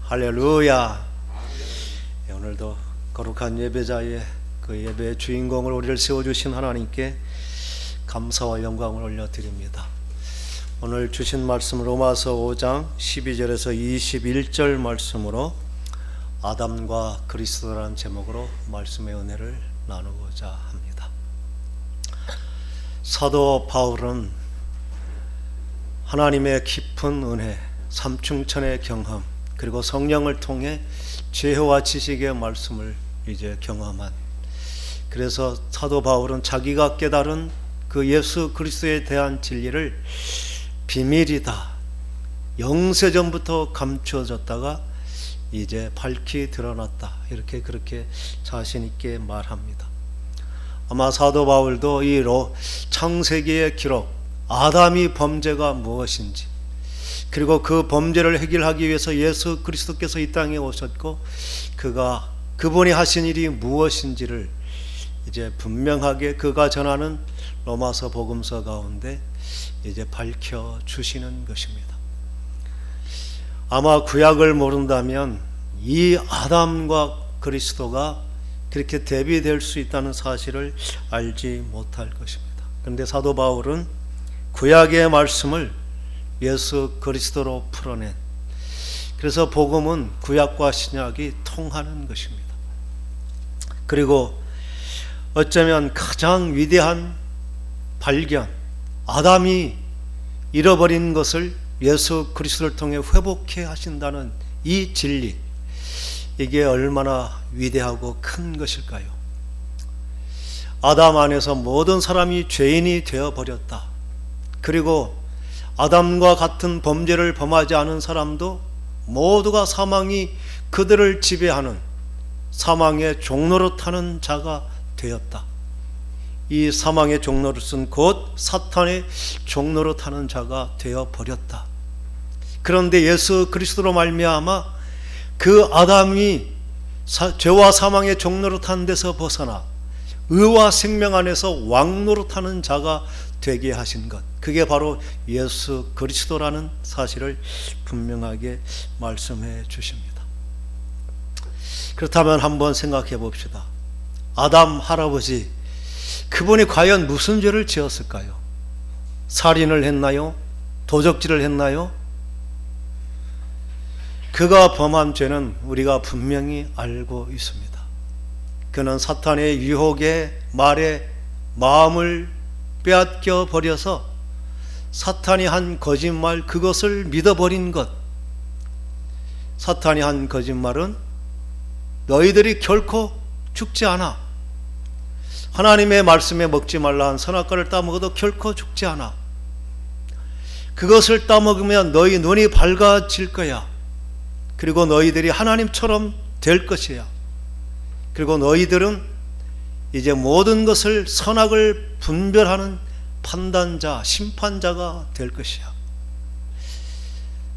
할렐루야. 오늘도 거룩한 예배자의 그 예배의 주인공을 우리를 세워주신 하나님께 감사와 영광을 올려드립니다. 오늘 주신 말씀 로마서 5장 12절에서 21절 말씀으로 아담과 그리스도라는 제목으로 말씀의 은혜를 나누고자 합니다. 사도 바울은 하나님의 깊은 은혜, 삼층천의 경험, 그리고 성령을 통해 지혜와 지식의 말씀을 이제 경험한, 그래서 사도 바울은 자기가 깨달은 그 예수 그리스도에 대한 진리를 비밀이다, 영세전부터 감추어졌다가 이제 밝히 드러났다, 그렇게 자신 있게 말합니다. 아마 사도 바울도 이 창세기의 기록, 아담이 범죄가 무엇인지, 그리고 그 범죄를 해결하기 위해서 예수 그리스도께서 이 땅에 오셨고 그분이 하신 일이 무엇인지를 이제 분명하게 그가 전하는 로마서 복음서 가운데 이제 밝혀 주시는 것입니다. 아마 구약을 모른다면 이 아담과 그리스도가 그렇게 대비될 수 있다는 사실을 알지 못할 것입니다. 그런데 사도 바울은 구약의 말씀을 예수 그리스도로 풀어낸, 그래서 복음은 구약과 신약이 통하는 것입니다. 그리고 어쩌면 가장 위대한 발견, 아담이 잃어버린 것을 예수 그리스도를 통해 회복해 하신다는 이 진리, 이게 얼마나 위대하고 큰 것일까요? 아담 안에서 모든 사람이 죄인이 되어버렸다. 그리고 아담과 같은 범죄를 범하지 않은 사람도 모두가 사망이 그들을 지배하는 사망의 종노릇하는 자가 되었다. 이 사망의 종노릇은 곧 사탄의 종노릇하는 자가 되어버렸다. 그런데 예수 그리스도로 말미암아 그 아담이 죄와 사망의 종노릇하는 데서 벗어나 의와 생명 안에서 왕노릇하는 자가 되게 하신 것, 그게 바로 예수 그리스도라는 사실을 분명하게 말씀해 주십니다. 그렇다면 한번 생각해 봅시다. 아담 할아버지, 그분이 과연 무슨 죄를 지었을까요? 살인을 했나요? 도적질을 했나요? 그가 범한 죄는 우리가 분명히 알고 있습니다. 그는 사탄의 유혹에 말에 마음을 빼앗겨 버려서 사탄이 한 거짓말, 그것을 믿어버린 것. 사탄이 한 거짓말은 너희들이 결코 죽지 않아, 하나님의 말씀에 먹지 말라 한 선악과를 따먹어도 결코 죽지 않아, 그것을 따먹으면 너희 눈이 밝아질 거야, 그리고 너희들이 하나님처럼 될 것이야, 그리고 너희들은 이제 모든 것을 선악을 분별하는 판단자, 심판자가 될 것이야.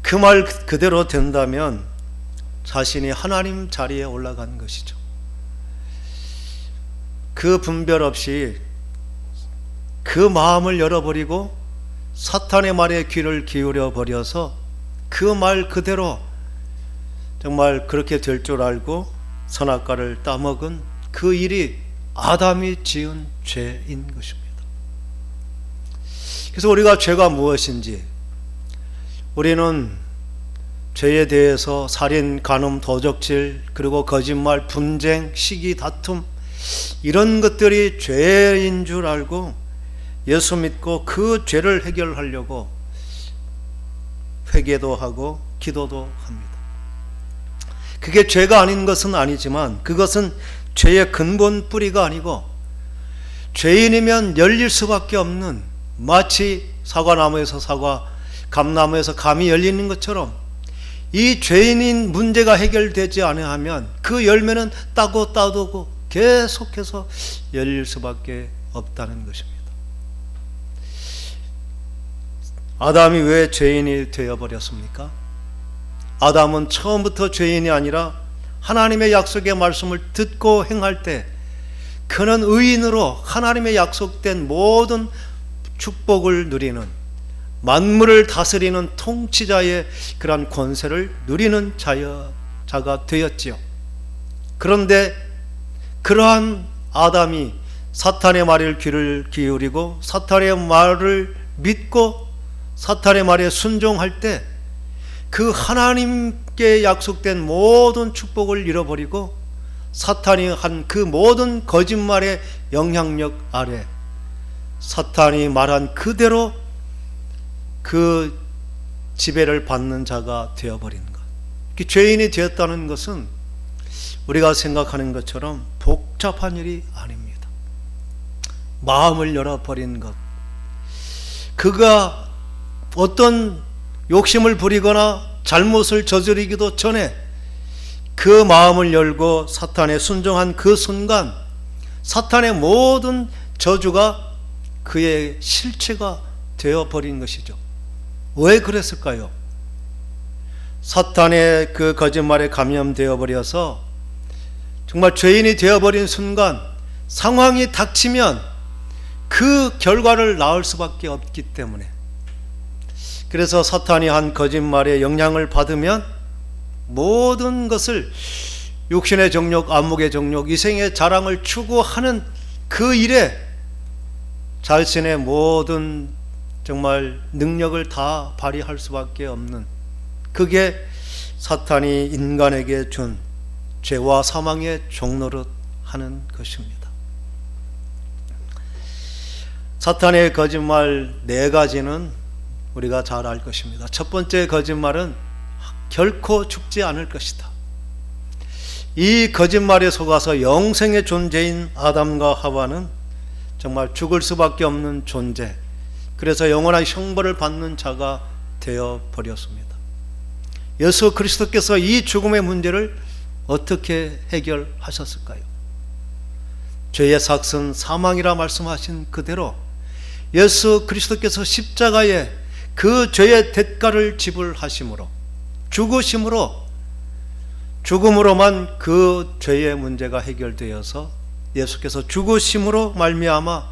그 말 그대로 된다면 자신이 하나님 자리에 올라간 것이죠. 그 분별 없이 그 마음을 열어버리고 사탄의 말에 귀를 기울여 버려서 그 말 그대로 정말 그렇게 될 줄 알고 선악과를 따먹은 그 일이 아담이 지은 죄인 것입니다. 그래서 우리가 죄가 무엇인지, 우리는 죄에 대해서 살인, 간음, 도적질, 그리고 거짓말, 분쟁, 시기, 다툼, 이런 것들이 죄인 줄 알고 예수 믿고 그 죄를 해결하려고 회개도 하고 기도도 합니다. 그게 죄가 아닌 것은 아니지만 그것은 죄의 근본 뿌리가 아니고, 죄인이면 열릴 수밖에 없는, 마치 사과나무에서 사과, 감나무에서 감이 열리는 것처럼 이 죄인인 문제가 해결되지 않으면 그 열매는 따고 따두고 계속해서 열릴 수밖에 없다는 것입니다. 아담이 왜 죄인이 되어버렸습니까? 아담은 처음부터 죄인이 아니라 하나님의 약속의 말씀을 듣고 행할 때 그는 의인으로 하나님의 약속된 모든 축복을 누리는, 만물을 다스리는 통치자의 그러한 권세를 누리는 자였던 자가 되었지요. 그런데 그러한 아담이 사탄의 말에 귀를 기울이고 사탄의 말을 믿고 사탄의 말에 순종할 때 그 하나님께 약속된 모든 축복을 잃어버리고 사탄이 한 그 모든 거짓말의 영향력 아래 사탄이 말한 그대로 그 지배를 받는 자가 되어버린 것. 죄인이 되었다는 것은 우리가 생각하는 것처럼 복잡한 일이 아닙니다. 마음을 열어버린 것. 그가 어떤 욕심을 부리거나 잘못을 저지르기도 전에 그 마음을 열고 사탄에 순종한 그 순간 사탄의 모든 저주가 그의 실체가 되어버린 것이죠. 왜 그랬을까요? 사탄의 그 거짓말에 감염되어 버려서 정말 죄인이 되어버린 순간 상황이 닥치면 그 결과를 낳을 수밖에 없기 때문에, 그래서 사탄이 한 거짓말에 영향을 받으면 모든 것을 육신의 정욕, 안목의 정욕, 이생의 자랑을 추구하는 그 일에 자신의 모든 정말 능력을 다 발휘할 수밖에 없는, 그게 사탄이 인간에게 준 죄와 사망의 종노릇 하는 것입니다. 사탄의 거짓말 네 가지는 우리가 잘 알 것입니다. 첫 번째 거짓말은 결코 죽지 않을 것이다. 이 거짓말에 속아서 영생의 존재인 아담과 하와는 정말 죽을 수밖에 없는 존재, 그래서 영원한 형벌을 받는 자가 되어 버렸습니다. 예수 그리스도께서 이 죽음의 문제를 어떻게 해결하셨을까요? 죄의 삭은 사망이라 말씀하신 그대로 예수 그리스도께서 십자가에 그 죄의 대가를 지불하심으로, 죽음으로만 그 죄의 문제가 해결되어서 예수께서 죽으심으로 말미암아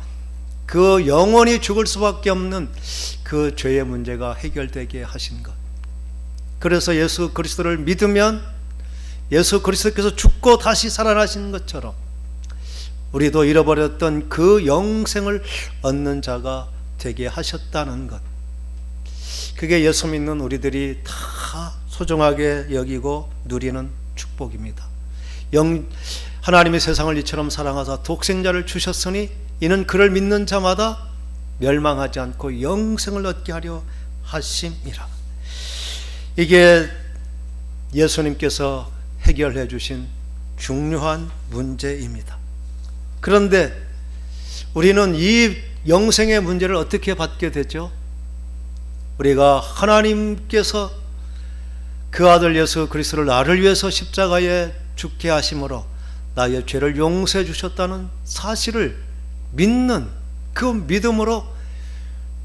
그 영원히 죽을 수밖에 없는 그 죄의 문제가 해결되게 하신 것. 그래서 예수 그리스도를 믿으면 예수 그리스도께서 죽고 다시 살아나신 것처럼 우리도 잃어버렸던 그 영생을 얻는 자가 되게 하셨다는 것. 그게 예수 믿는 우리들이 다 소중하게 여기고 누리는 축복입니다. 하나님이 세상을 이처럼 사랑하사 독생자를 주셨으니 이는 그를 믿는 자마다 멸망하지 않고 영생을 얻게 하려 하심이라. 이게 예수님께서 해결해 주신 중요한 문제입니다. 그런데 우리는 이 영생의 문제를 어떻게 받게 되죠? 우리가 하나님께서 그 아들 예수 그리스도를 나를 위해서 십자가에 죽게 하심으로 나의 죄를 용서해 주셨다는 사실을 믿는 그 믿음으로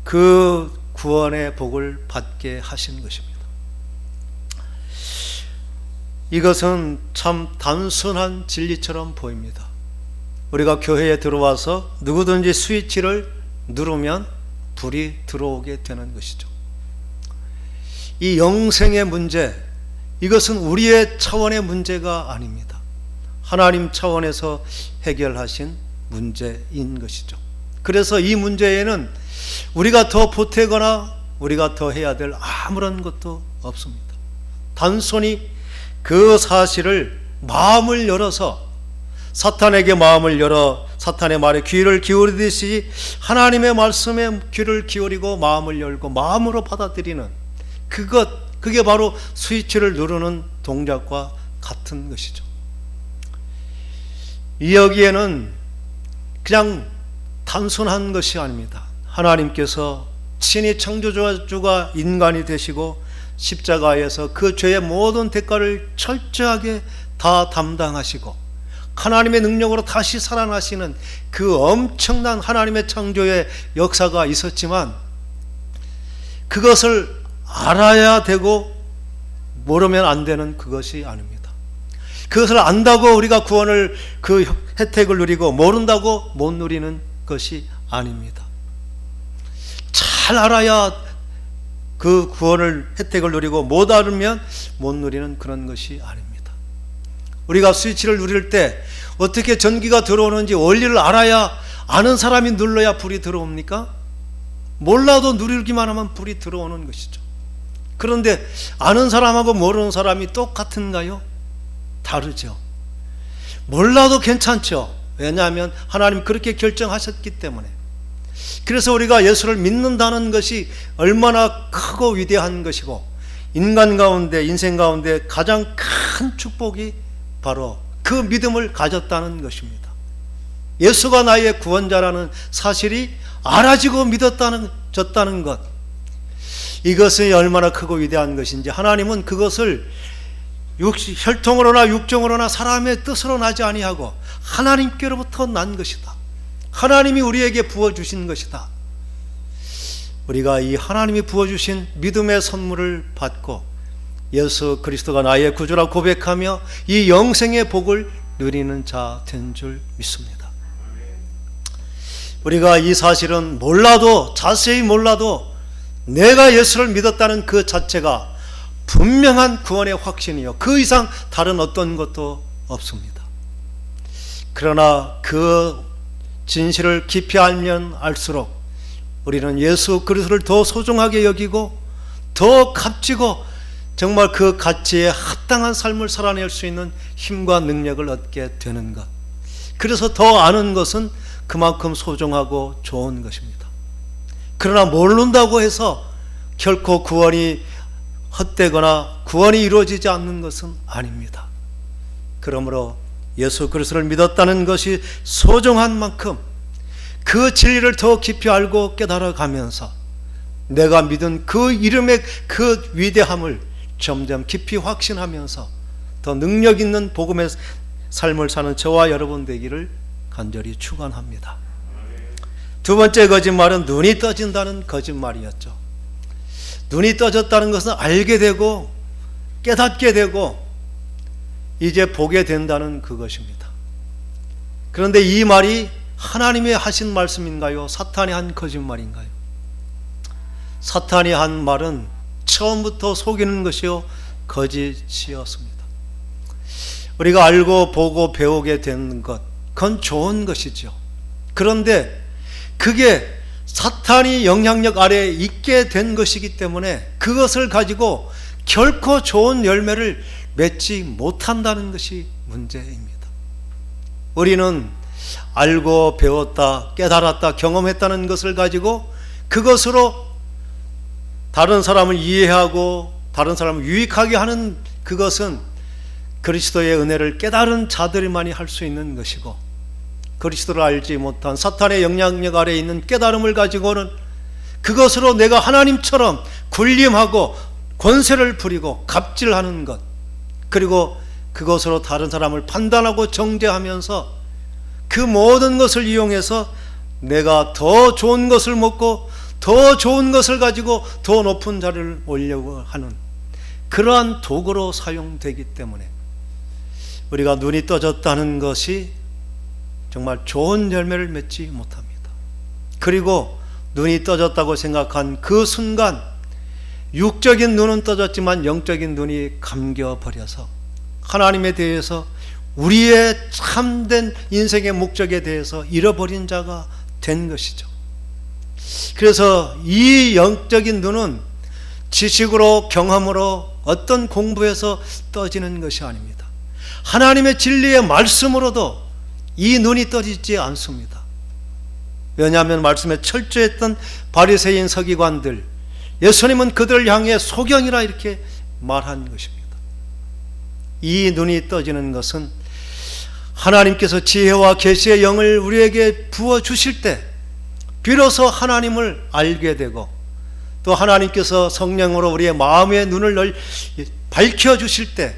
그 구원의 복을 받게 하신 것입니다. 이것은 참 단순한 진리처럼 보입니다. 우리가 교회에 들어와서 누구든지 스위치를 누르면 불이 들어오게 되는 것이죠. 이 영생의 문제, 이것은 우리의 차원의 문제가 아닙니다. 하나님 차원에서 해결하신 문제인 것이죠. 그래서 이 문제에는 우리가 더 보태거나 우리가 더 해야 될 아무런 것도 없습니다. 단순히 그 사실을 마음을 열어서 사탄에게 마음을 열어 사탄의 말에 귀를 기울이듯이 하나님의 말씀에 귀를 기울이고 마음을 열고 마음으로 받아들이는 그게 바로 스위치를 누르는 동작과 같은 것이죠. 여기에는 그냥 단순한 것이 아닙니다. 하나님께서 친히 창조주가 인간이 되시고 십자가에서 그 죄의 모든 대가를 철저하게 다 담당하시고 하나님의 능력으로 다시 살아나시는 그 엄청난 하나님의 창조의 역사가 있었지만 그것을 알아야 되고 모르면 안 되는 그것이 아닙니다. 그것을 안다고 우리가 구원을 그 혜택을 누리고 모른다고 못 누리는 것이 아닙니다. 잘 알아야 그 구원을 혜택을 누리고 못 알으면 못 누리는 그런 것이 아닙니다. 우리가 스위치를 누릴 때 어떻게 전기가 들어오는지 원리를 알아야, 아는 사람이 눌러야 불이 들어옵니까? 몰라도 누르기만 하면 불이 들어오는 것이죠. 그런데 아는 사람하고 모르는 사람이 똑같은가요? 다르죠. 몰라도 괜찮죠. 왜냐하면 하나님 그렇게 결정하셨기 때문에. 그래서 우리가 예수를 믿는다는 것이 얼마나 크고 위대한 것이고, 인간 가운데, 인생 가운데 가장 큰 축복이 바로 그 믿음을 가졌다는 것입니다. 예수가 나의 구원자라는 사실이 알아지고 믿었다는 것, 이것이 얼마나 크고 위대한 것인지, 하나님은 그것을 혈통으로나 육정으로나 사람의 뜻으로 나지 아니하고 하나님께로부터 난 것이다. 하나님이 우리에게 부어주신 것이다. 우리가 이 하나님이 부어주신 믿음의 선물을 받고 예수 그리스도가 나의 구주라 고백하며 이 영생의 복을 누리는 자 된 줄 믿습니다. 우리가 이 사실은 몰라도, 자세히 몰라도 내가 예수를 믿었다는 그 자체가 분명한 구원의 확신이요, 그 이상 다른 어떤 것도 없습니다. 그러나 그 진실을 깊이 알면 알수록 우리는 예수 그리스도를 더 소중하게 여기고 더 값지고 정말 그 가치에 합당한 삶을 살아낼 수 있는 힘과 능력을 얻게 되는 것. 그래서 더 아는 것은 그만큼 소중하고 좋은 것입니다. 그러나 모른다고 해서 결코 구원이 헛되거나 구원이 이루어지지 않는 것은 아닙니다. 그러므로 예수 그리스도를 믿었다는 것이 소중한 만큼 그 진리를 더 깊이 알고 깨달아가면서 내가 믿은 그 이름의 그 위대함을 점점 깊이 확신하면서 더 능력 있는 복음의 삶을 사는 저와 여러분 되기를 간절히 축원합니다. 두 번째 거짓말은 눈이 떠진다는 거짓말이었죠. 눈이 떠졌다는 것은 알게 되고 깨닫게 되고 이제 보게 된다는 그것입니다. 그런데 이 말이 하나님이 하신 말씀인가요? 사탄이 한 거짓말인가요? 사탄이 한 말은 처음부터 속이는 것이요 거짓이었습니다. 우리가 알고 보고 배우게 된 것, 그건 좋은 것이죠. 그런데 그게 사탄이 영향력 아래에 있게 된 것이기 때문에 그것을 가지고 결코 좋은 열매를 맺지 못한다는 것이 문제입니다. 우리는 알고 배웠다, 깨달았다, 경험했다는 것을 가지고 그것으로 다른 사람을 이해하고 다른 사람을 유익하게 하는 그것은 그리스도의 은혜를 깨달은 자들만이 할 수 있는 것이고, 그리스도를 알지 못한 사탄의 영향력 아래에 있는 깨달음을 가지고는 그것으로 내가 하나님처럼 군림하고 권세를 부리고 갑질하는 것, 그리고 그것으로 다른 사람을 판단하고 정죄하면서 그 모든 것을 이용해서 내가 더 좋은 것을 먹고 더 좋은 것을 가지고 더 높은 자리를 올려고 하는 그러한 도구로 사용되기 때문에 우리가 눈이 떠졌다는 것이 정말 좋은 열매를 맺지 못합니다. 그리고 눈이 떠졌다고 생각한 그 순간 육적인 눈은 떠졌지만 영적인 눈이 감겨버려서 하나님에 대해서, 우리의 참된 인생의 목적에 대해서 잃어버린 자가 된 것이죠. 그래서 이 영적인 눈은 지식으로, 경험으로, 어떤 공부에서 떠지는 것이 아닙니다. 하나님의 진리의 말씀으로도 이 눈이 떠지지 않습니다. 왜냐하면 말씀에 철저했던 바리새인 서기관들, 예수님은 그들을 향해 소경이라 이렇게 말한 것입니다. 이 눈이 떠지는 것은 하나님께서 지혜와 계시의 영을 우리에게 부어주실 때 비로소 하나님을 알게 되고, 또 하나님께서 성령으로 우리의 마음의 눈을 밝혀주실 때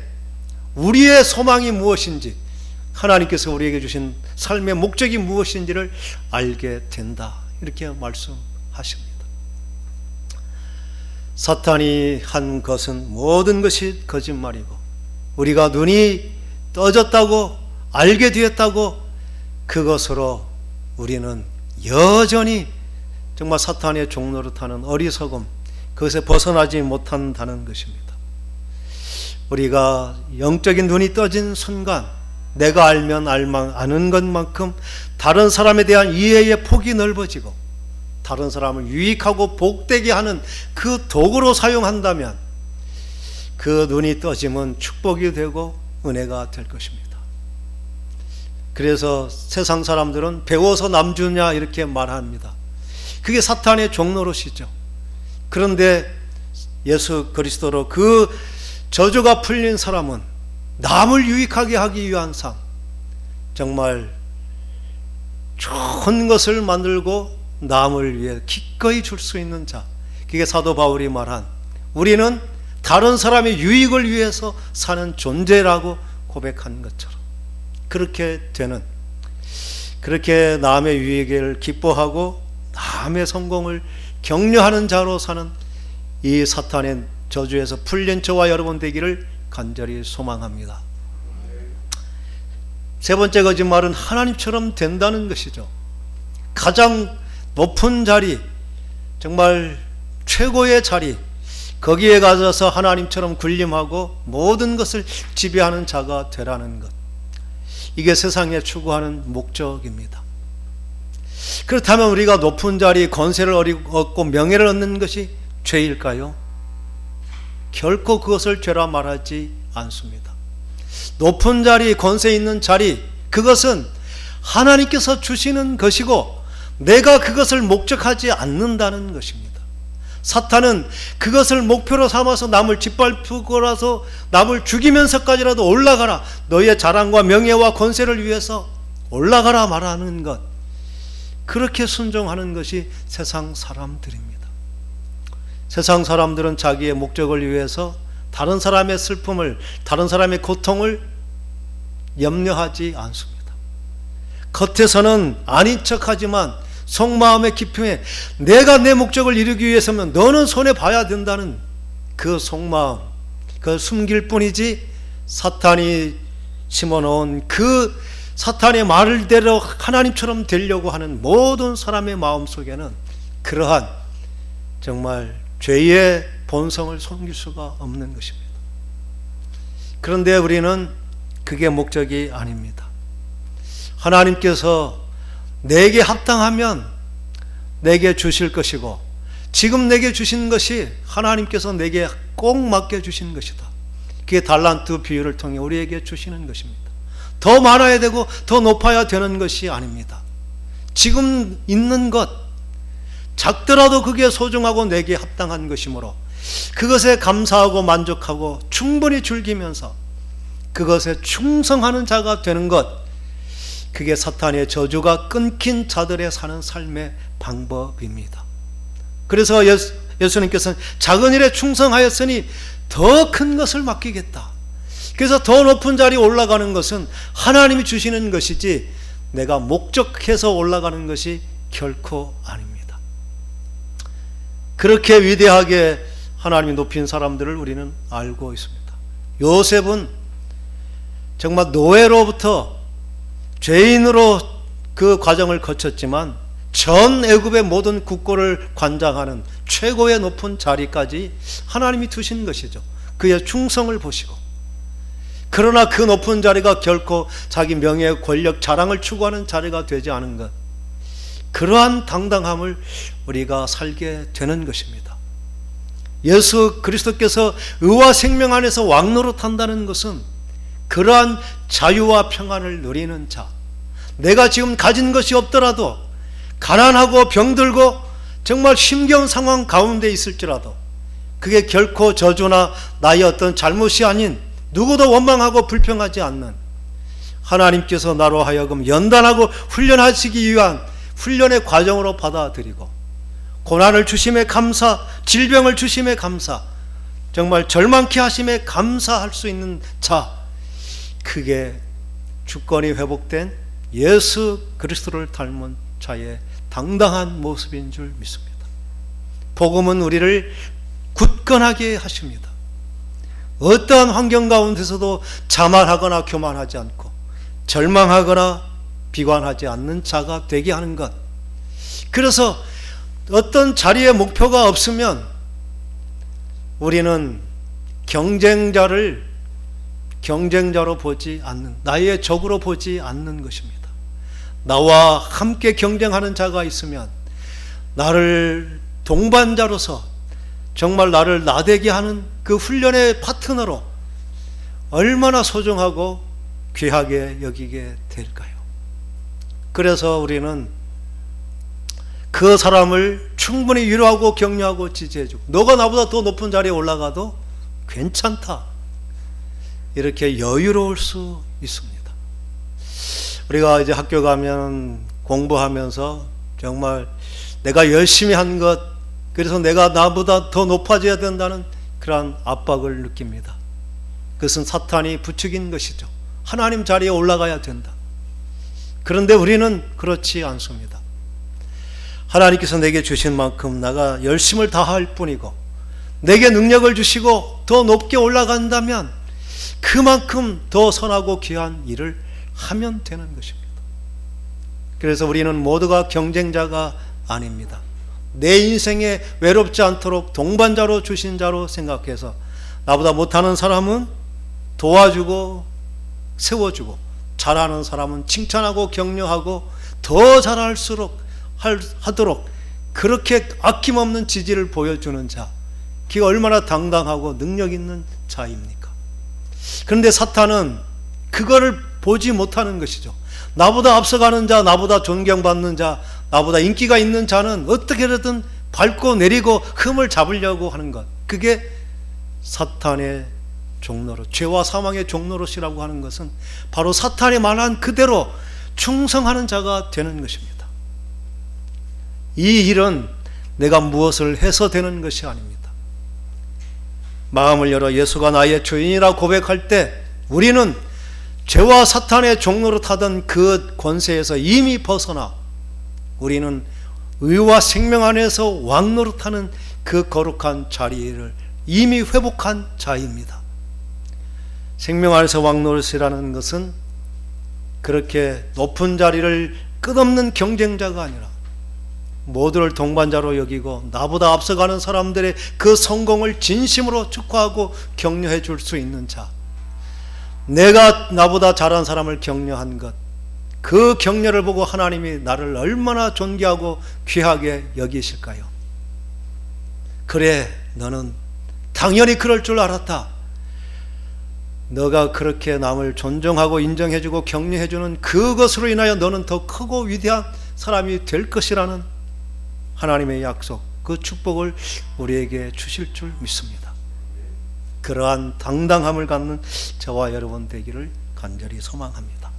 우리의 소망이 무엇인지, 하나님께서 우리에게 주신 삶의 목적이 무엇인지를 알게 된다, 이렇게 말씀하십니다. 사탄이 한 것은 모든 것이 거짓말이고, 우리가 눈이 떠졌다고 알게 되었다고 그것으로 우리는 여전히 정말 사탄의 종노릇하는 어리석음, 그것에 벗어나지 못한다는 것입니다. 우리가 영적인 눈이 떠진 순간 내가 알면 아는 것만큼 다른 사람에 대한 이해의 폭이 넓어지고 다른 사람을 유익하고 복되게 하는 그 도구로 사용한다면 그 눈이 떠짐은 축복이 되고 은혜가 될 것입니다. 그래서 세상 사람들은 배워서 남주냐 이렇게 말합니다. 그게 사탄의 종노릇이죠. 그런데 예수 그리스도로 그 저주가 풀린 사람은 남을 유익하게 하기 위한 삶, 정말 좋은 것을 만들고 남을 위해 기꺼이 줄 수 있는 자, 그게 사도 바울이 말한 우리는 다른 사람의 유익을 위해서 사는 존재라고 고백한 것처럼 그렇게 남의 유익을 기뻐하고 남의 성공을 격려하는 자로 사는 이 사탄의 저주에서 풀린 저와 여러분 되기를 간절히 소망합니다. 세 번째 거짓말은 하나님처럼 된다는 것이죠. 가장 높은 자리, 정말 최고의 자리, 거기에 가서 하나님처럼 군림하고 모든 것을 지배하는 자가 되라는 것, 이게 세상에 추구하는 목적입니다. 그렇다면 우리가 높은 자리, 권세를 얻고 명예를 얻는 것이 죄일까요? 결코 그것을 죄라 말하지 않습니다. 높은 자리, 권세 있는 자리, 그것은 하나님께서 주시는 것이고 내가 그것을 목적하지 않는다는 것입니다. 사탄은 그것을 목표로 삼아서 남을 짓밟고라도 남을 죽이면서까지라도 올라가라, 너의 자랑과 명예와 권세를 위해서 올라가라 말하는 것, 그렇게 순종하는 것이 세상 사람들입니다. 세상 사람들은 자기의 목적을 위해서 다른 사람의 슬픔을, 다른 사람의 고통을 염려하지 않습니다. 겉에서는 아닌 척하지만 속마음의 깊음에 내가 내 목적을 이루기 위해서면 너는 손해봐야 된다는 그 속마음, 그걸 숨길 뿐이지 사탄이 심어놓은 그 사탄의 말대로 하나님처럼 되려고 하는 모든 사람의 마음속에는 그러한 정말 죄의 본성을 숨길 수가 없는 것입니다. 그런데 우리는 그게 목적이 아닙니다. 하나님께서 내게 합당하면 내게 주실 것이고 지금 내게 주신 것이 하나님께서 내게 꼭 맡겨주신 것이다. 그게 달란트 비유를 통해 우리에게 주시는 것입니다. 더 많아야 되고 더 높아야 되는 것이 아닙니다. 지금 있는 것, 작더라도 그게 소중하고 내게 합당한 것이므로 그것에 감사하고 만족하고 충분히 즐기면서 그것에 충성하는 자가 되는 것, 그게 사탄의 저주가 끊긴 자들의 사는 삶의 방법입니다. 그래서 예수님께서는 작은 일에 충성하였으니 더 큰 것을 맡기겠다. 그래서 더 높은 자리에 올라가는 것은 하나님이 주시는 것이지 내가 목적해서 올라가는 것이 결코 아닙니다. 그렇게 위대하게 하나님이 높인 사람들을 우리는 알고 있습니다. 요셉은 정말 노예로부터 죄인으로 그 과정을 거쳤지만 전 애굽의 모든 국고를 관장하는 최고의 높은 자리까지 하나님이 두신 것이죠. 그의 충성을 보시고. 그러나 그 높은 자리가 결코 자기 명예, 권력, 자랑을 추구하는 자리가 되지 않은 것, 그러한 당당함을 우리가 살게 되는 것입니다. 예수 그리스도께서 의와 생명 안에서 왕노릇한다는 것은 그러한 자유와 평안을 누리는 자, 내가 지금 가진 것이 없더라도 가난하고 병들고 정말 힘겨운 상황 가운데 있을지라도 그게 결코 저주나 나의 어떤 잘못이 아닌 누구도 원망하고 불평하지 않는 하나님께서 나로 하여금 연단하고 훈련하시기 위한 훈련의 과정으로 받아들이고 고난을 주심에 감사, 질병을 주심에 감사, 정말 절망케 하심에 감사할 수 있는 자, 그게 주권이 회복된 예수 그리스도를 닮은 자의 당당한 모습인 줄 믿습니다. 복음은 우리를 굳건하게 하십니다. 어떠한 환경 가운데서도 자만하거나 교만하지 않고 절망하거나 비관하지 않는 자가 되게 하는 것. 그래서 어떤 자리에 목표가 없으면 우리는 경쟁자를 경쟁자로 보지 않는, 나의 적으로 보지 않는 것입니다. 나와 함께 경쟁하는 자가 있으면 나를 동반자로서 정말 나를 나대게 하는 그 훈련의 파트너로 얼마나 소중하고 귀하게 여기게 될까요? 그래서 우리는 그 사람을 충분히 위로하고 격려하고 지지해주고, 너가 나보다 더 높은 자리에 올라가도 괜찮다, 이렇게 여유로울 수 있습니다. 우리가 이제 학교 가면 공부하면서 정말 내가 열심히 한 것, 그래서 내가 나보다 더 높아져야 된다는 그러한 압박을 느낍니다. 그것은 사탄이 부추긴 것이죠. 하나님 자리에 올라가야 된다. 그런데 우리는 그렇지 않습니다. 하나님께서 내게 주신 만큼 내가 열심을 다할 뿐이고, 내게 능력을 주시고 더 높게 올라간다면 그만큼 더 선하고 귀한 일을 하면 되는 것입니다. 그래서 우리는 모두가 경쟁자가 아닙니다. 내 인생에 외롭지 않도록 동반자로 주신 자로 생각해서 나보다 못하는 사람은 도와주고 세워주고, 잘하는 사람은 칭찬하고 격려하고 더 잘할수록 하도록 그렇게 아낌없는 지지를 보여주는 자, 그게 얼마나 당당하고 능력 있는 자입니까? 그런데 사탄은 그거를 보지 못하는 것이죠. 나보다 앞서가는 자, 나보다 존경받는 자, 나보다 인기가 있는 자는 어떻게든 밟고 내리고 흠을 잡으려고 하는 것, 그게 사탄의 종노릇, 죄와 사망의 종노릇이라고 하는 것은 바로 사탄이 말한 그대로 충성하는 자가 되는 것입니다. 이 일은 내가 무엇을 해서 되는 것이 아닙니다. 마음을 열어 예수가 나의 주인이라 고백할 때 우리는 죄와 사탄의 종노릇 하던 그 권세에서 이미 벗어나 우리는 의와 생명 안에서 왕노릇하는 그 거룩한 자리를 이미 회복한 자입니다. 생명 안에서 왕노릇이라는 것은 그렇게 높은 자리를 끝없는 경쟁자가 아니라 모두를 동반자로 여기고 나보다 앞서가는 사람들의 그 성공을 진심으로 축하하고 격려해 줄 수 있는 자, 내가 나보다 잘한 사람을 격려한 것, 그 격려를 보고 하나님이 나를 얼마나 존귀하고 귀하게 여기실까요? 그래, 너는 당연히 그럴 줄 알았다. 너가 그렇게 남을 존중하고 인정해주고 격려해주는 그것으로 인하여 너는 더 크고 위대한 사람이 될 것이라는 하나님의 약속, 그 축복을 우리에게 주실 줄 믿습니다. 그러한 당당함을 갖는 저와 여러분 되기를 간절히 소망합니다.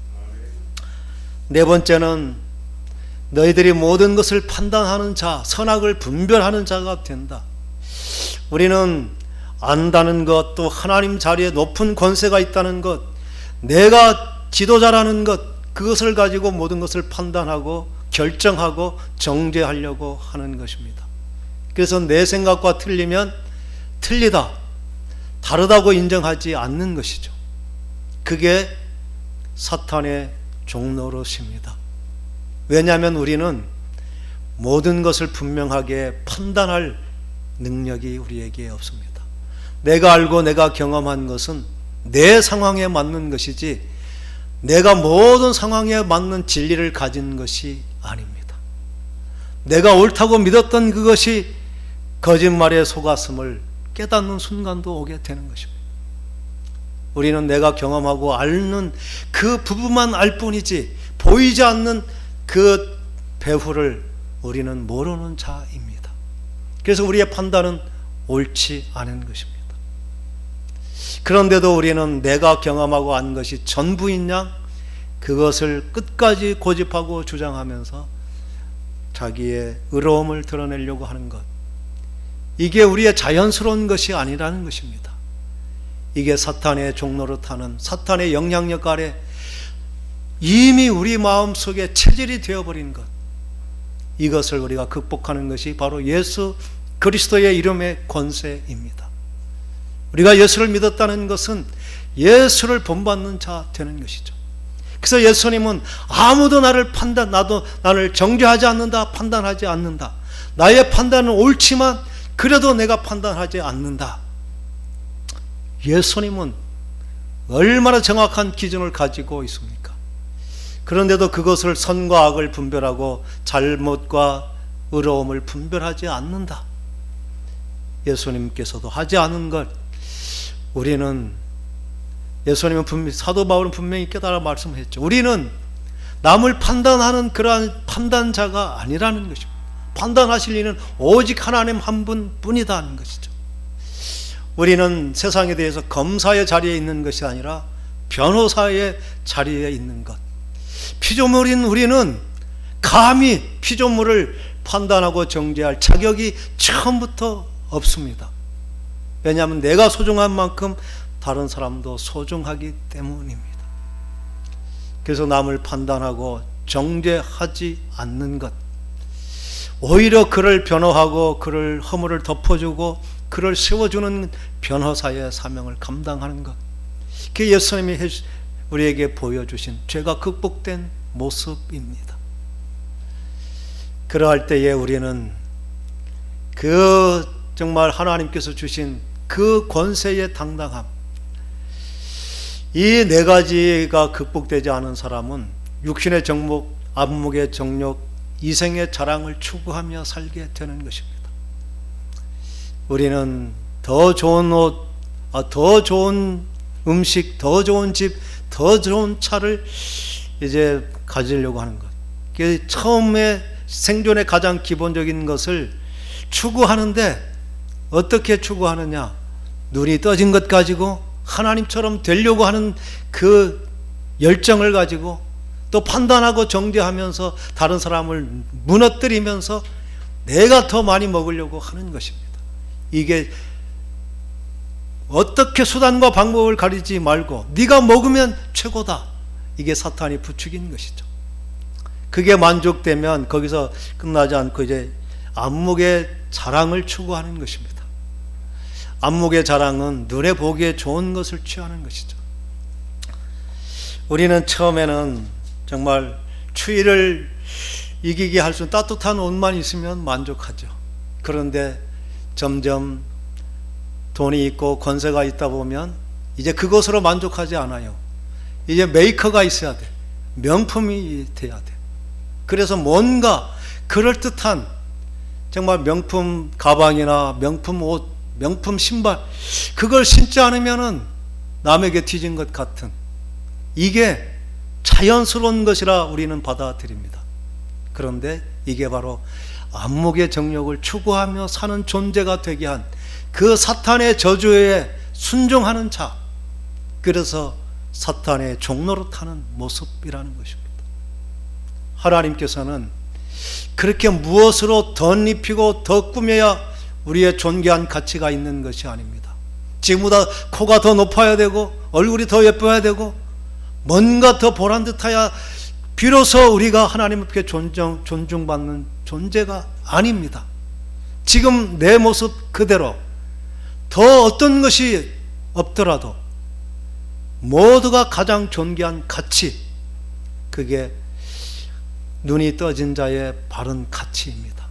네 번째는 너희들이 모든 것을 판단하는 자, 선악을 분별하는 자가 된다. 우리는 안다는 것, 또 하나님 자리에 높은 권세가 있다는 것, 내가 지도자라는 것, 그것을 가지고 모든 것을 판단하고 결정하고 정죄하려고 하는 것입니다. 그래서 내 생각과 틀리면 틀리다, 다르다고 인정하지 않는 것이죠. 그게 사탄의 종노릇입니다. 왜냐하면 우리는 모든 것을 분명하게 판단할 능력이 우리에게 없습니다. 내가 알고 내가 경험한 것은 내 상황에 맞는 것이지 내가 모든 상황에 맞는 진리를 가진 것이 아닙니다. 내가 옳다고 믿었던 그것이 거짓말에 속았음을 깨닫는 순간도 오게 되는 것입니다. 우리는 내가 경험하고 아는 그 부분만 알 뿐이지 보이지 않는 그 배후를 우리는 모르는 자입니다. 그래서 우리의 판단은 옳지 않은 것입니다. 그런데도 우리는 내가 경험하고 안 것이 전부인 양 그것을 끝까지 고집하고 주장하면서 자기의 의로움을 드러내려고 하는 것, 이게 우리의 자연스러운 것이 아니라는 것입니다. 이게 사탄의 종노릇하는 사탄의 영향력 아래 이미 우리 마음속에 체질이 되어버린 것, 이것을 우리가 극복하는 것이 바로 예수 그리스도의 이름의 권세입니다. 우리가 예수를 믿었다는 것은 예수를 본받는 자 되는 것이죠. 그래서 예수님은 아무도 나를 나를 정죄하지 않는다, 판단하지 않는다. 나의 판단은 옳지만 그래도 내가 판단하지 않는다. 예수님은 얼마나 정확한 기준을 가지고 있습니까? 그런데도 그것을 선과 악을 분별하고 잘못과 의로움을 분별하지 않는다. 예수님께서도 하지 않은 것, 우리는, 예수님은 분명히, 사도 바울은 분명히 깨달아 말씀했죠. 우리는 남을 판단하는 그러한 판단자가 아니라는 것입니다. 판단하실 이는 오직 하나님 한 분뿐이다 하는 것이죠. 우리는 세상에 대해서 검사의 자리에 있는 것이 아니라 변호사의 자리에 있는 것. 피조물인 우리는 감히 피조물을 판단하고 정죄할 자격이 처음부터 없습니다. 왜냐하면 내가 소중한 만큼 다른 사람도 소중하기 때문입니다. 그래서 남을 판단하고 정죄하지 않는 것, 오히려 그를 변호하고 그를 허물을 덮어주고 그를 세워주는 변호사의 사명을 감당하는 것, 그게 예수님이 우리에게 보여주신 죄가 극복된 모습입니다. 그러할 때에 우리는 그 정말 하나님께서 주신 그 권세의 당당함, 이 네 가지가 극복되지 않은 사람은 육신의 정욕, 안목의 정욕, 이생의 자랑을 추구하며 살게 되는 것입니다. 우리는 더 좋은 옷, 더 좋은 음식, 더 좋은 집, 더 좋은 차를 이제 가지려고 하는 것. 처음에 생존의 가장 기본적인 것을 추구하는데 어떻게 추구하느냐? 눈이 떠진 것 가지고 하나님처럼 되려고 하는 그 열정을 가지고 또 판단하고 정죄하면서 다른 사람을 무너뜨리면서 내가 더 많이 먹으려고 하는 것입니다. 이게 어떻게 수단과 방법을 가리지 말고 네가 먹으면 최고다. 이게 사탄이 부추긴 것이죠. 그게 만족되면 거기서 끝나지 않고 이제 안목의 자랑을 추구하는 것입니다. 안목의 자랑은 눈에 보기에 좋은 것을 취하는 것이죠. 우리는 처음에는 정말 추위를 이기게 할 수 있는 따뜻한 옷만 있으면 만족하죠. 그런데 점점 돈이 있고 권세가 있다 보면 이제 그것으로 만족하지 않아요. 이제 메이커가 있어야 돼. 명품이 돼야 돼. 그래서 뭔가 그럴듯한 정말 명품 가방이나 명품 옷, 명품 신발, 그걸 신지 않으면은 남에게 뒤진 것 같은, 이게 자연스러운 것이라 우리는 받아들입니다. 그런데 이게 바로 안목의 정욕을 추구하며 사는 존재가 되게 한 그 사탄의 저주에 순종하는 자, 그래서 사탄의 종로로 타는 모습이라는 것입니다. 하나님께서는 그렇게 무엇으로 덧입히고 더 꾸며야 우리의 존귀한 가치가 있는 것이 아닙니다. 지금보다 코가 더 높아야 되고 얼굴이 더 예뻐야 되고 뭔가 더 보란듯해야 비로소 우리가 하나님 앞에 존중받는 존재가 아닙니다. 지금 내 모습 그대로 더 어떤 것이 없더라도 모두가 가장 존귀한 가치, 그게 눈이 떠진 자의 바른 가치입니다.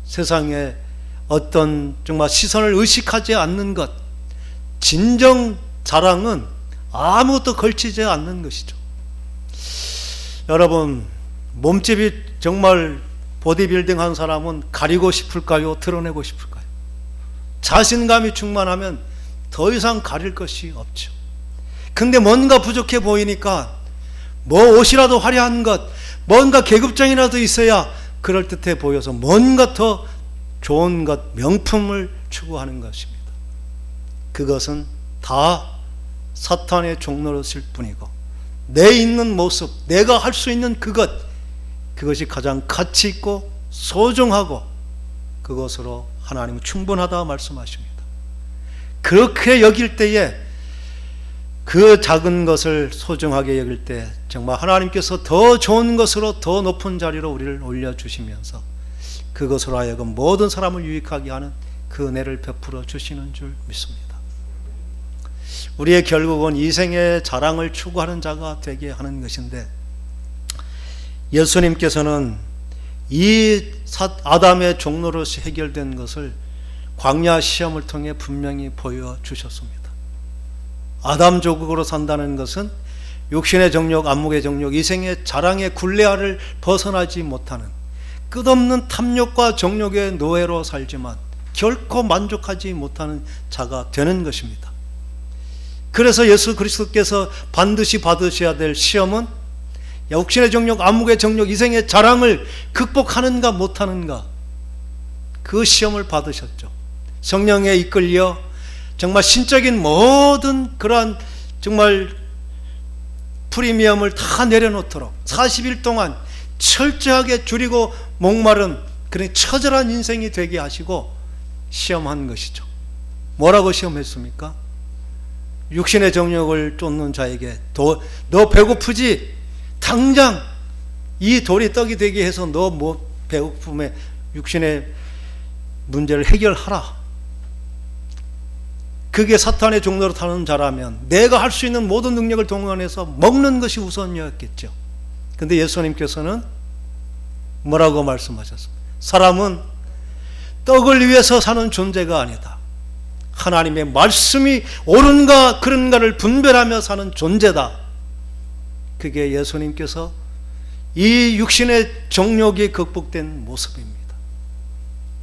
세상에 어떤 정말 시선을 의식하지 않는 것, 진정 자랑은 아무것도 걸치지 않는 것이죠. 여러분, 몸집이 정말 보디빌딩 한 사람은 가리고 싶을까요? 드러내고 싶을까요? 자신감이 충만하면 더 이상 가릴 것이 없죠. 근데 뭔가 부족해 보이니까 뭐 옷이라도 화려한 것, 뭔가 계급장이라도 있어야 그럴듯해 보여서 뭔가 더 좋은 것, 명품을 추구하는 것입니다. 그것은 다 사탄의 종노릇일 뿐이고, 내 있는 모습, 내가 할 수 있는 그것이 가장 가치 있고 소중하고 그것으로 하나님은 충분하다 말씀하십니다. 그렇게 여길 때에, 그 작은 것을 소중하게 여길 때 정말 하나님께서 더 좋은 것으로 더 높은 자리로 우리를 올려주시면서 그것으로 하여금 모든 사람을 유익하게 하는 그 은혜를 베풀어 주시는 줄 믿습니다. 우리의 결국은 이생의 자랑을 추구하는 자가 되게 하는 것인데, 예수님께서는 이 아담의 종노릇이 해결된 것을 광야 시험을 통해 분명히 보여주셨습니다. 아담 조국으로 산다는 것은 육신의 정욕, 안목의 정욕, 이생의 자랑의 굴레아를 벗어나지 못하는 끝없는 탐욕과 정욕의 노예로 살지만 결코 만족하지 못하는 자가 되는 것입니다. 그래서 예수 그리스도께서 반드시 받으셔야 될 시험은 육신의 정욕, 안목의 정욕, 이생의 자랑을 극복하는가 못하는가, 그 시험을 받으셨죠. 성령에 이끌려 정말 신적인 모든 그러한 정말 프리미엄을 다 내려놓도록 40일 동안 철저하게 줄이고 목마른 그런 처절한 인생이 되게 하시고 시험한 것이죠. 뭐라고 시험했습니까? 육신의 정욕을 쫓는 자에게 너 배고프지? 당장 이 돌이 떡이 되게 해서 너 뭐 배고픔에 육신의 문제를 해결하라. 그게 사탄의 종로로 타는 자라면 내가 할 수 있는 모든 능력을 동원해서 먹는 것이 우선이었겠죠. 근데 예수님께서는 뭐라고 말씀하셨습니까? 사람은 떡을 위해서 사는 존재가 아니다. 하나님의 말씀이 옳은가 그른가를 분별하며 사는 존재다. 그게 예수님께서 이 육신의 정욕이 극복된 모습입니다.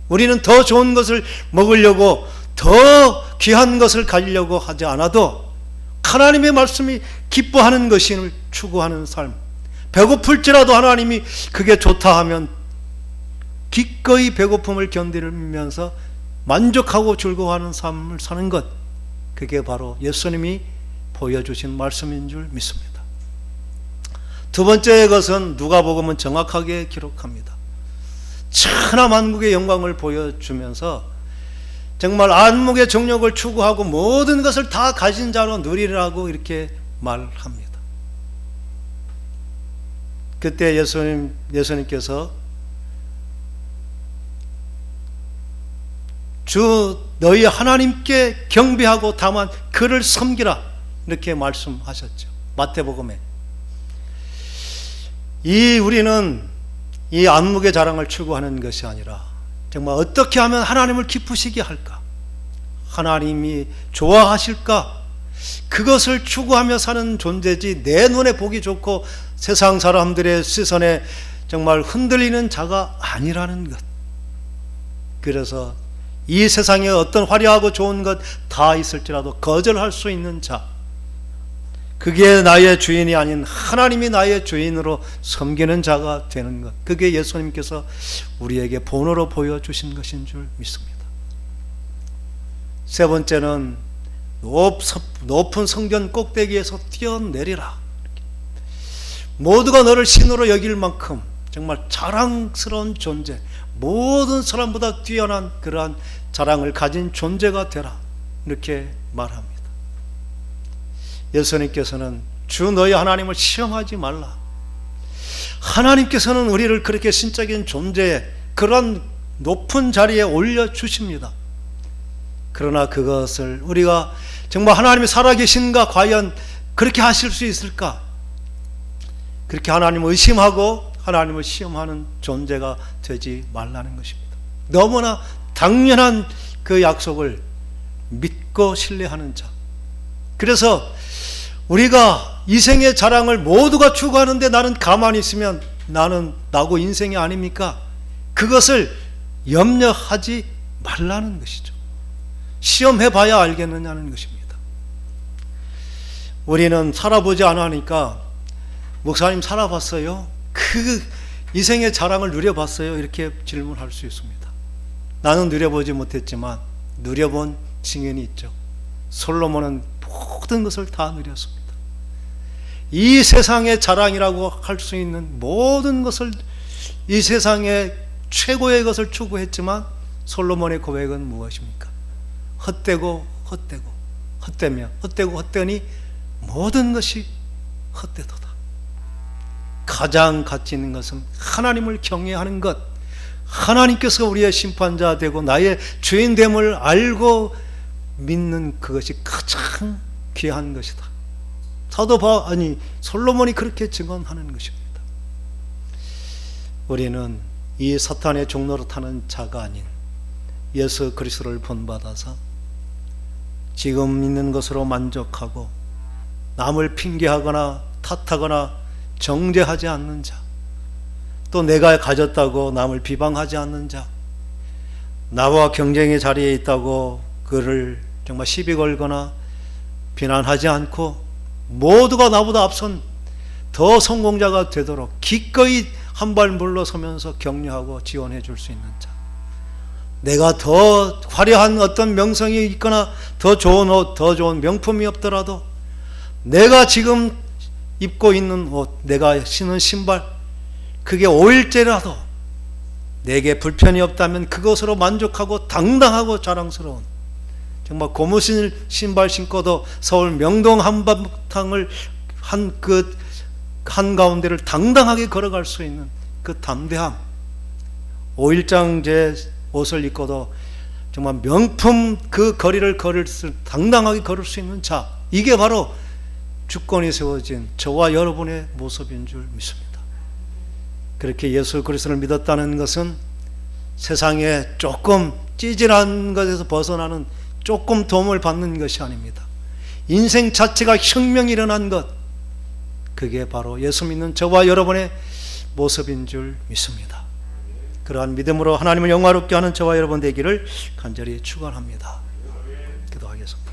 우리는 더 좋은 것을 먹으려고 더 귀한 것을 가지려고 하지 않아도 하나님의 말씀이 기뻐하는 것을 추구하는 삶, 배고플지라도 하나님이 그게 좋다 하면 기꺼이 배고픔을 견디면서 만족하고 즐거워하는 삶을 사는 것, 그게 바로 예수님이 보여주신 말씀인 줄 믿습니다. 두 번째 것은 누가복음은 정확하게 기록합니다. 천하만국의 영광을 보여주면서 정말 안목의 정욕을 추구하고 모든 것을 다 가진 자로 누리라고 이렇게 말합니다. 그때 예수님께서 주 너희 하나님께 경배하고 다만 그를 섬기라 이렇게 말씀하셨죠. 마태복음에. 우리는 이 안목의 자랑을 추구하는 것이 아니라 정말 어떻게 하면 하나님을 기쁘시게 할까, 하나님이 좋아하실까, 그것을 추구하며 사는 존재지 내 눈에 보기 좋고 세상 사람들의 시선에 정말 흔들리는 자가 아니라는 것. 그래서 이 세상에 어떤 화려하고 좋은 것 다 있을지라도 거절할 수 있는 자, 그게 나의 주인이 아닌 하나님이 나의 주인으로 섬기는 자가 되는 것, 그게 예수님께서 우리에게 본으로 보여주신 것인 줄 믿습니다. 세 번째는 높은 성전 꼭대기에서 뛰어내리라. 모두가 너를 신으로 여길 만큼 정말 자랑스러운 존재, 모든 사람보다 뛰어난 그러한 자랑을 가진 존재가 되라, 이렇게 말합니다. 예수님께서는 주 너희 하나님을 시험하지 말라. 하나님께서는 우리를 그렇게 신적인 존재에 그런 높은 자리에 올려주십니다. 그러나 그것을 우리가 정말 하나님이 살아계신가, 과연 그렇게 하실 수 있을까, 그렇게 하나님을 의심하고 하나님을 시험하는 존재가 되지 말라는 것입니다. 너무나 당연한 그 약속을 믿고 신뢰하는 자. 그래서 우리가 이생의 자랑을 모두가 추구하는데 나는 가만히 있으면 나는 나고 인생이 아닙니까? 그것을 염려하지 말라는 것이죠. 시험해봐야 알겠느냐는 것입니다. 우리는 살아보지 않으니까 목사님 살아봤어요? 그 이생의 자랑을 누려봤어요? 이렇게 질문할 수 있습니다. 나는 누려보지 못했지만 누려본 증인이 있죠. 솔로몬은 모든 것을 다 누렸습니다. 이 세상의 자랑이라고 할 수 있는 모든 것을, 이 세상의 최고의 것을 추구했지만 솔로몬의 고백은 무엇입니까? 헛되고 헛되고 헛되며 헛되고 헛되니 모든 것이 헛되도다. 가장 가치 있는 것은 하나님을 경외하는 것, 하나님께서 우리의 심판자 되고 나의 죄인됨을 알고 믿는 그것이 가장 귀한 것이다. 솔로몬이 그렇게 증언하는 것입니다. 우리는 이 사탄의 종로로 타는 자가 아닌 예수 그리스도를 본받아서 지금 있는 것으로 만족하고 남을 핑계하거나 탓하거나 정죄하지 않는 자, 또 내가 가졌다고 남을 비방하지 않는 자, 나와 경쟁의 자리에 있다고 그를 정말 시비 걸거나 비난하지 않고 모두가 나보다 앞선 더 성공자가 되도록 기꺼이 한 발 물러서면서 격려하고 지원해 줄 수 있는 자, 내가 더 화려한 어떤 명성이 있거나 더 좋은 옷, 더 좋은 명품이 없더라도 내가 지금 입고 있는 옷, 내가 신은 신발, 그게 5일째라도 내게 불편이 없다면 그것으로 만족하고 당당하고 자랑스러운, 정말 고무신 신발 신고도 서울 명동 한바탕을 한가운데를 당당하게 걸어갈 수 있는 그 담대함, 5일장제 옷을 입고도 정말 명품 그 거리를 당당하게 걸을 수 있는 자, 이게 바로 주권이 세워진 저와 여러분의 모습인 줄 믿습니다. 그렇게 예수 그리스도를 믿었다는 것은 세상에 조금 찌질한 것에서 벗어나는 조금 도움을 받는 것이 아닙니다. 인생 자체가 혁명이 일어난 것, 그게 바로 예수 믿는 저와 여러분의 모습인 줄 믿습니다. 그러한 믿음으로 하나님을 영화롭게 하는 저와 여러분 되기를 간절히 축원합니다. 기도하겠습니다.